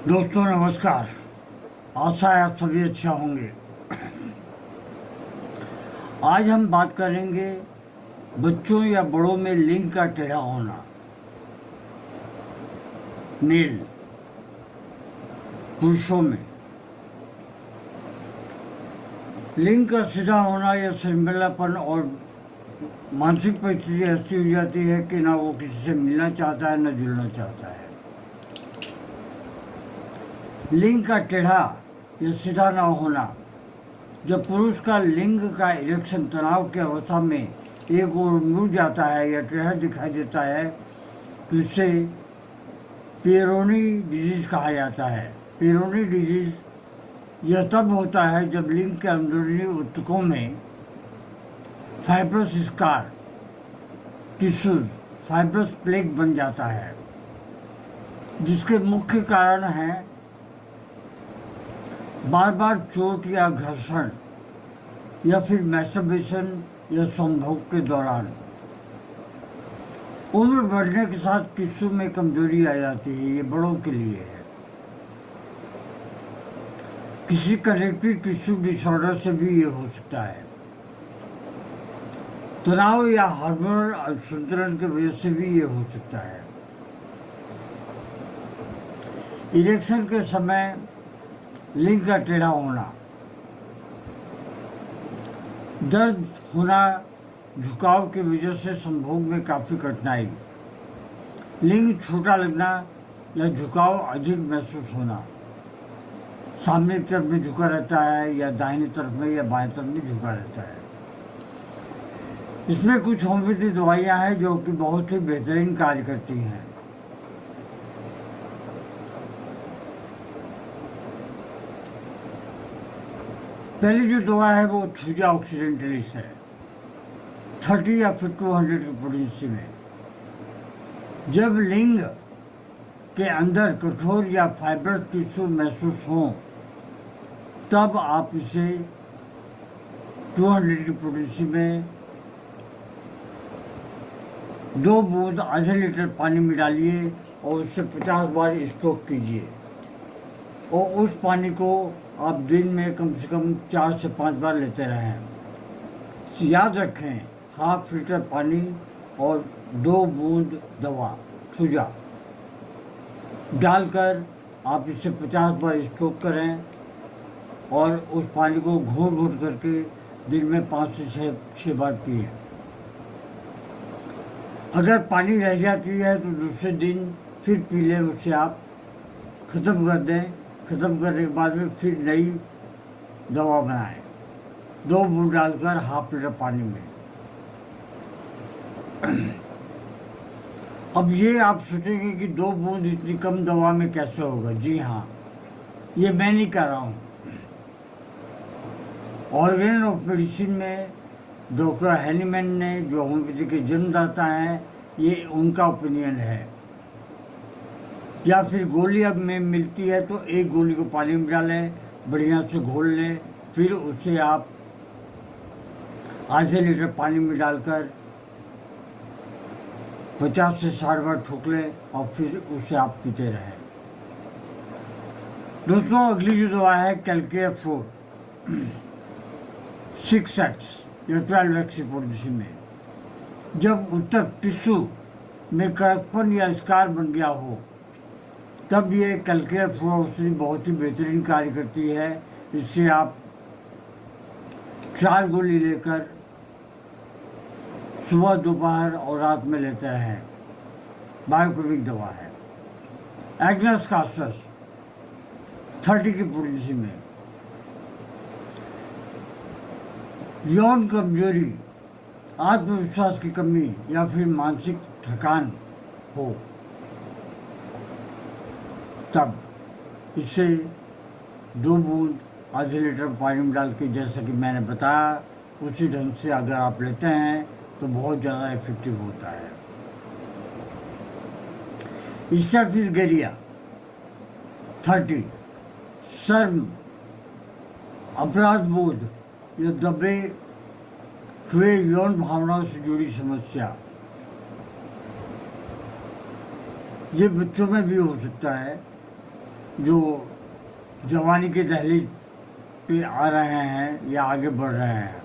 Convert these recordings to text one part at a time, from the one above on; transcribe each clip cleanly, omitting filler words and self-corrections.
दोस्तों नमस्कार। आशा है आप सभी अच्छा होंगे। आज हम बात करेंगे बच्चों या बड़ों में लिंग का टेढ़ा होना। मेल पुरुषों में लिंग का सीधा होना या सिरमिलापन और मानसिक परिस्थिति ऐसी हो जाती है कि ना वो किसी से मिलना चाहता है ना जुड़ना चाहता है। लिंग का टेढ़ा या सीधा ना होना, जब पुरुष का लिंग का इरेक्शन तनाव की अवस्था में एक ओर मुड़ जाता है या टेढ़ा दिखाई देता है तो इसे पेरोनी डिजीज कहा जाता है। पेरोनी डिजीज यह तब होता है जब लिंग के अंदरूनी ऊतकों में fibrous scar tissues fibrous plague बन जाता है, जिसके मुख्य कारण हैं बार बार चोट या घर्षण या फिर मैस्टरबेशन या संभोग के दौरान। उम्र बढ़ने के साथ टिश्यू में कमजोरी आ जाती है, ये बड़ों के लिए है। किसी कनेक्टिव टिश्यू डिसऑर्डर से भी ये हो सकता है। तनाव या हार्मोनल असंतुलन की वजह से भी ये हो सकता है। इरेक्शन के समय लिंग का टेढ़ा होना, दर्द होना, झुकाव की वजह से संभोग में काफ़ी कठिनाई, लिंग छोटा लगना या झुकाव अधिक महसूस होना, सामने की तरफ में झुका रहता है या दाहिनी तरफ में या बाएं तरफ में झुका रहता है। इसमें कुछ होम्योपैथी दवाइयाँ हैं जो कि बहुत ही बेहतरीन कार्य करती हैं। पहली जो दवा है वो थूजा ऑक्सीडेंटलिस है, 30 या फिर 200 की पोटेंसी में। जब लिंग के अंदर कठोर या फाइब्रस टिश्यू महसूस हो तब आप इसे 200 की पोटेंसी में 2 बूंद आधे लीटर पानी में डालिए और उससे 50 बार स्ट्रोक कीजिए और उस पानी को आप दिन में कम से कम 4 से 5 बार लेते रहें। याद रखें, ½ लीटर पानी और 2 बूंद दवा थूजा डालकर आप इसे 50 बार स्ट्रोक करें और उस पानी को घूंट घूंट करके दिन में 5 से 6 बार पिए। अगर पानी रह जाती है तो दूसरे दिन फिर पी लें, उसे आप ख़त्म कर दें। ख़त्म करने के बाद में फिर नई दवा बनाएं, 2 बूंद डालकर ½ लीटर पानी में। अब ये आप सोचेंगे कि 2 बूंद इतनी कम दवा में कैसे होगा। जी हाँ, ये मैं नहीं कह रहा हूँ। ऑर्गेन ऑफ मेडिसिन में डॉक्टर हैनीमैन ने, जो होम्योपैथी के जन्मदाता हैं, ये उनका ओपिनियन है। या फिर गोली अब में मिलती है तो एक गोली को पानी में डालें, बढ़िया से घोल लें, फिर उसे आप आधे लीटर पानी में डालकर 50 से 60 बार ठोक लें और फिर उसे आप पीते रहें। दोस्तों, अगली जो दवा है कैलकेयर 4 6x या 12x की पोटेंसी में। जब ऊतक टिश्यू में कड़कपन या स्कार बन गया हो तब ये कैलकेयर 4 औषधि बहुत ही बेहतरीन कार्य करती है। इससे आप 4 गोली लेकर सुबह, दोपहर और रात में लेते रहें। बायोकेमिक दवा है। एग्नस कास्टस 30 की पोटेंसी में। यौन कमजोरी, आत्मविश्वास की कमी या फिर मानसिक थकान हो तब इसे 2 बूंद आधे लीटर पानी में डाल के, जैसा कि मैंने बताया, उसी ढंग से अगर आप लेते हैं तो बहुत ज़्यादा इफेक्टिव होता है। स्टेफिस गेरिया 30 शर्म, अपराध बोध या दबे हुए यौन भावनाओं से जुड़ी समस्या, ये बच्चों में भी हो सकता है। जो जवानी के दहलीज पे आ रहे हैं या आगे बढ़ रहे हैं।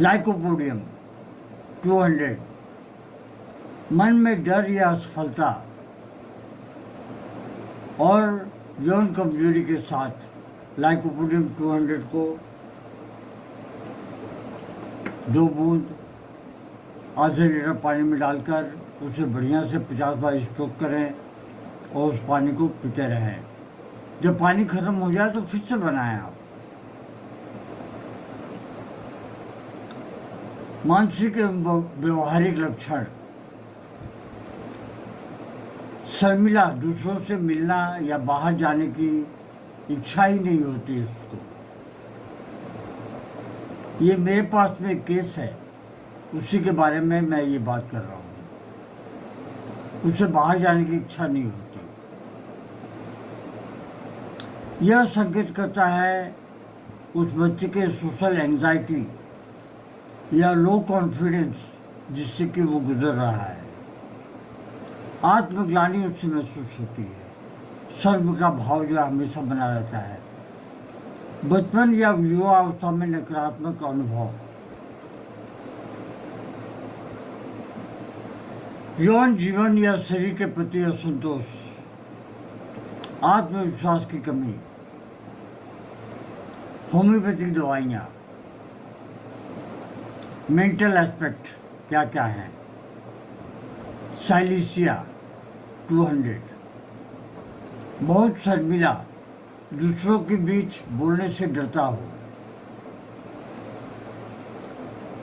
लाइकोपोडियम 200 मन में डर या असफलता और यौन कमजोरी के साथ लाइकोपोडियम 200 को 2 बूंद आधे लीटर पानी में डालकर उसे बढ़िया से 50 बार स्ट्रोक करें और उस पानी को पीते रहें। जब पानी खत्म हो जाए तो फिर से बनाएं आप। मानसिक एवं व्यवहारिक लक्षण, शर्मिला, दूसरों से मिलना या बाहर जाने की इच्छा ही नहीं होती उसको। ये मेरे पास में केस है, उसी के बारे में मैं ये बात कर रहा हूँ। उसे बाहर जाने की इच्छा नहीं होती। यह संकेत करता है उस बच्चे के सोशल एंजाइटी या लो कॉन्फिडेंस जिससे कि वो गुजर रहा है। आत्मग्लानि उससे महसूस होती है। शर्म का भाव जो हमेशा बना रहता है। बचपन या युवा अवस्था में नकारात्मक अनुभव, यौन जीवन या शरीर के प्रति असंतोष, आत्मविश्वास की कमी, होम्योपैथिक दवाइयाँ, मेंटल एस्पेक्ट क्या क्या हैं, साइलिसिया 200 बहुत शर्मिला, दूसरों के बीच बोलने से डरता हो,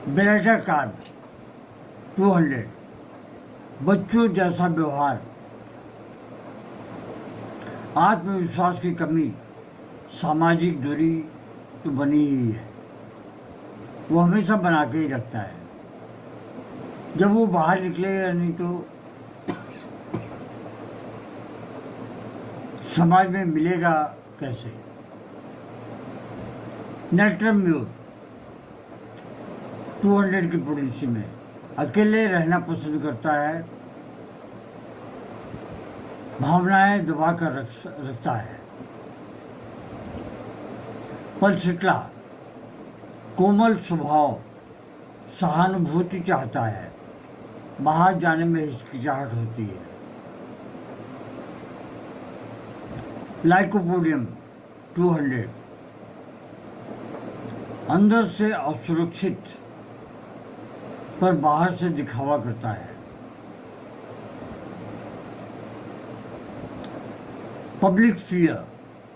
बेरेटा कार्ड 200 बच्चों जैसा व्यवहार, आत्मविश्वास की कमी, सामाजिक दूरी तो बनी ही है, वो हमेशा बना के ही रखता है। जब वो बाहर निकलेगा नहीं तो समाज में मिलेगा कैसे। नेट्रम्यूर 200 की पोटेंसी में अकेले रहना पसंद करता है, भावनाएं दबा कर रखता है। पलसिटला कोमल स्वभाव, सहानुभूति चाहता है, बाहर जाने में हिचकिचाहट होती है। लाइकोपोडियम 200 अंदर से असुरक्षित पर बाहर से दिखावा करता है। पब्लिक फियर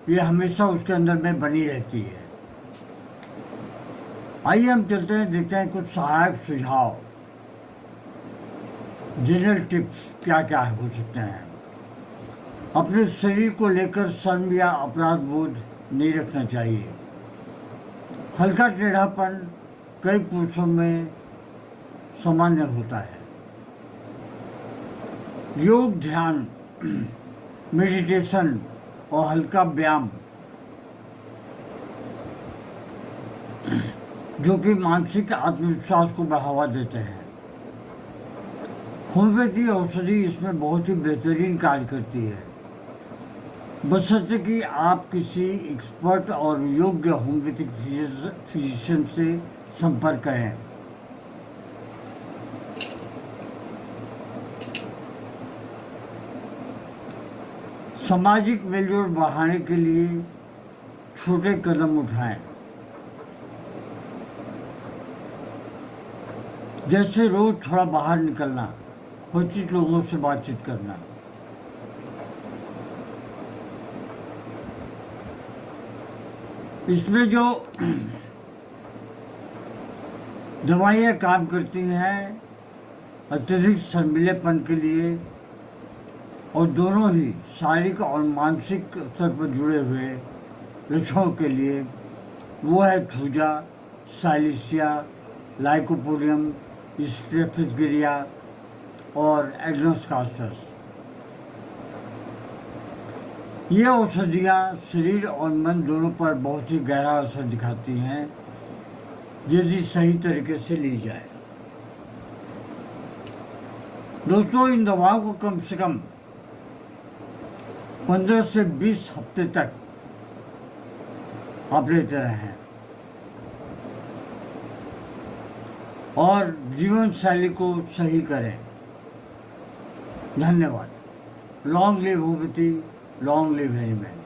ये हमेशा उसके अंदर में बनी रहती है। आइए हम चलते हैं, देखते हैं कुछ सहायक सुझाव, जनरल टिप्स क्या क्या हो सकते हैं। अपने शरीर को लेकर शर्म या अपराध बोध नहीं रखना चाहिए। हल्का टेढ़ापन कई पुरुषों में सामान्य होता है। योग, ध्यान, मेडिटेशन और हल्का व्यायाम जो कि मानसिक आत्मविश्वास को बढ़ावा देते हैं। होम्योपैथी औषधि इसमें बहुत ही बेहतरीन कार्य करती है, बशर्ते कि आप किसी एक्सपर्ट और योग्य होम्योपैथिक फिजिशियन से संपर्क करें। सामाजिक मेलजोल बढ़ाने के लिए छोटे कदम उठाएं, जैसे रोज थोड़ा बाहर निकलना, परिचित लोगों से बातचीत करना। इसमें जो दवाइयाँ काम करती हैं अत्यधिक शर्मीलेपन के लिए और दोनों ही शारीरिक और मानसिक स्तर पर जुड़े हुए लक्षणों के लिए, वो है थूजा, साइलिसिया, लाइकोपोडियम, स्ट्रेप्टोगिरिया और एग्नोस्कार्सस। ये औषधियाँ शरीर और मन दोनों पर बहुत ही गहरा असर दिखाती हैं यदि सही तरीके से ली जाए। दोस्तों, इन दवाओं को कम से कम 15 से 20 हफ्ते तक आप लेते रहें और जीवन शैली को सही करें। धन्यवाद। Long live homeopathy, long live हेरीमैन।